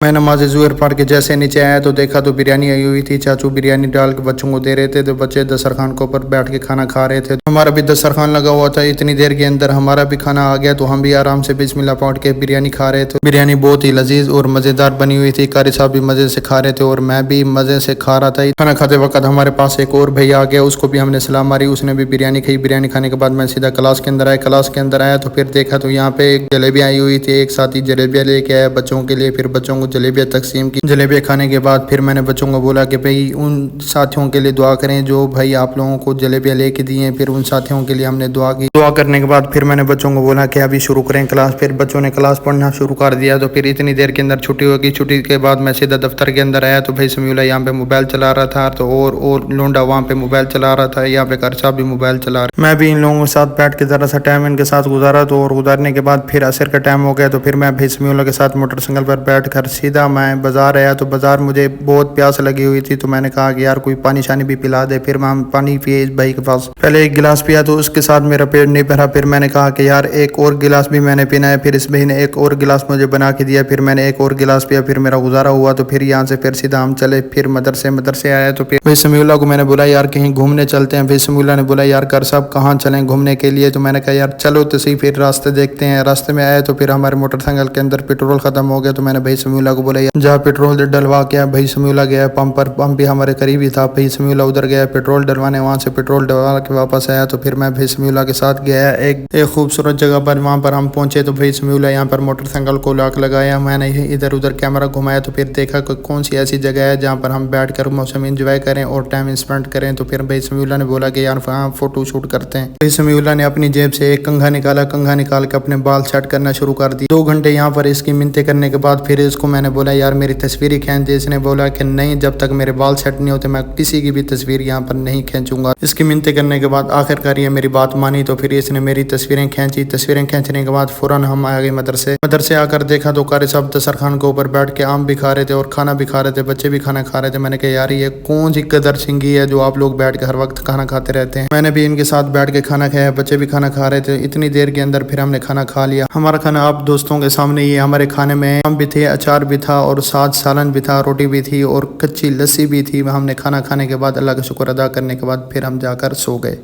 मैं नमाज ज़ोहर पढ़ के जैसे नीचे आया तो देखा तो बिरयानी आई हुई थी। चाचू बिरयानी डाल के बच्चों को दे रहे थे, तो बच्चे दस्तरखान के ऊपर बैठ के खाना खा रहे थे। हमारा भी दस्तरखान लगा हुआ था। इतनी देर के अंदर हमारा भी खाना आ गया, तो हम भी आराम से बिस्मिल्लाह पढ़ के बिरयानी खा रहे थे। बिरयानी बहुत ही लजीज और मज़ेदार बनी हुई थी। कारी साहब भी मज़े से खा रहे थे और मैं भी मज़े से खा रहा था। खाना खाते वक्त हमारे पास एक और भैया आ गया, उसको भी हमने सलाम मारी, उसने भी बिरयानी खाई। बिरयानी खाने के बाद मैं सीधा क्लास के अंदर आया। क्लास के अंदर आया तो फिर देखा तो यहाँ पे एक जलेबी आई हुई थी। एक साथी जलेबियाँ लेके आया बच्चों के लिए, फिर बच्चों को जलेबियाँ तकसीम की। जलेबियाँ खाने के बाद फिर मैंने बच्चों को बोला कि भाई उन साथियों के लिए दुआ करें जो भाई आप लोगों को जलेबियाँ लेके दी हैं। फिर उन साथियों के लिए हमने दुआ की। दुआ करने के बाद फिर मैंने बच्चों को बोला कि अभी शुरू करें क्लास। फिर बच्चों ने क्लास पढ़ना शुरू कर दिया। तो फिर इतनी देर के अंदर छुट्टी होगी। छुट्टी के बाद मैं सीधा दफ्तर के अंदर आया तो भाई समीउल्लाह यहाँ पे मोबाइल चला रहा था, तो और लोंडा वहाँ पे मोबाइल चला रहा था। यहाँ पे कारी साहब भी मोबाइल चला रहे। मैं भी इन लोगों के साथ बैठ के ज़रा सा टाइम इनके साथ गुजारा। तो और गुजारने के बाद फिर असर का टाइम हो गया, तो फिर मैं भाई समीउल्लाह के साथ मोटरसाइकिल पर बैठ कर सीधा मैं बाजार आया। तो बाजार मुझे बहुत प्यास लगी हुई थी, तो मैंने कहा कि यार कोई पानी शानी भी पिला दे। फिर मैं पानी पिए इस भाई के पास। पहले एक गिलास पिया तो उसके साथ मेरा पेट नहीं भरा। फिर मैंने कहा कि यार एक और गिलास भी मैंने पीना है। फिर इस भाई ने एक और गिलास मुझे बना के दिया। फिर मैंने एक और गिलास पिया। फिर मेरा गुजारा हुआ। तो फिर यहाँ से फिर सीधा हम चले। फिर मदरसे आया तो फिर भाई समीउल्लाह को मैंने बोला यार कहीं घूमने चलते हैं। भाई समीउल्लाह ने बोला यार कर साहब कहाँ चलें घूमने के लिए। तो मैंने कहा यार चलो तो सही, फिर रास्ते देखते हैं। रास्ते में आए तो फिर हमारे मोटरसाइकिल के अंदर पेट्रोल खत्म हो गया। तो मैंने भाई समीउल्लाह को बोला यार जहाँ पेट्रोल डलवा के भाई समीउल्लाह गया पंप पर। पंप भी हमारे करीब ही था। भाई समीउल्लाह उधर गया पेट्रोल डलवाने, वहाँ से पेट्रोल डलवा के वापस आया। तो फिर मैं भाई समीउल्लाह के साथ गया एक खूबसूरत जगह पर। वहाँ पर हम पहुंचे तो भाई समीउल्लाह यहाँ पर मोटरसाइकिल को लॉक लगाया। मैंने इधर उधर कैमरा घुमाया तो फिर देखा कि कौन सी ऐसी जगह है जहाँ पर हम बैठ कर मौसम इंजॉय करें और टाइम स्पेंड करें। तो फिर भाई समीउल्लाह ने बोला कि यार वहाँ फोटो शूट करते हैं। भाई समीउल्लाह ने अपनी जेब से एक कंघा निकाला। कंघा निकाल के अपने बाल सेट करना शुरू कर दी। 2 घंटे यहाँ पर इसकी मिन्नतें करने के बाद फिर इसको मैंने बोला यार मेरी तस्वीरें खींच दे। इसने बोला कि नहीं, जब तक मेरे बाल सेट नहीं होते मैं किसी की भी तस्वीर यहाँ पर नहीं खींचूंगा। इसकी मिन्नतें करने के बाद आखिरकार ये मेरी बात मानी। तो फिर इसने मेरी तस्वीरें खींची। तस्वीरें खींचने के बाद फौरन हम आ गए मदरसे आकर देखा तो कारी साहब दस्तरखान के ऊपर बैठ के आम भी खा रहे थे और खाना भी खा रहे थे। बच्चे भी खाना खा रहे थे। मैंने कहा यार ये कौन सी कदर सिंगी है जो आप लोग बैठ के हर वक्त खाना खाते रहते हैं। मैंने भी इनके साथ बैठ के खाना खाया। बच्चे भी खाना खा रहे थे। इतनी देर के अंदर फिर हमने खाना खा लिया। हमारा खाना आप दोस्तों के सामने ही। हमारे खाने में आम भी थे, अचार भी था और साथ सालन भी था, रोटी भी थी और कच्ची लस्सी भी थी। हमने खाना खाने के बाद अल्लाह का शुक्र अदा करने के बाद फिर हम जाकर सो गए।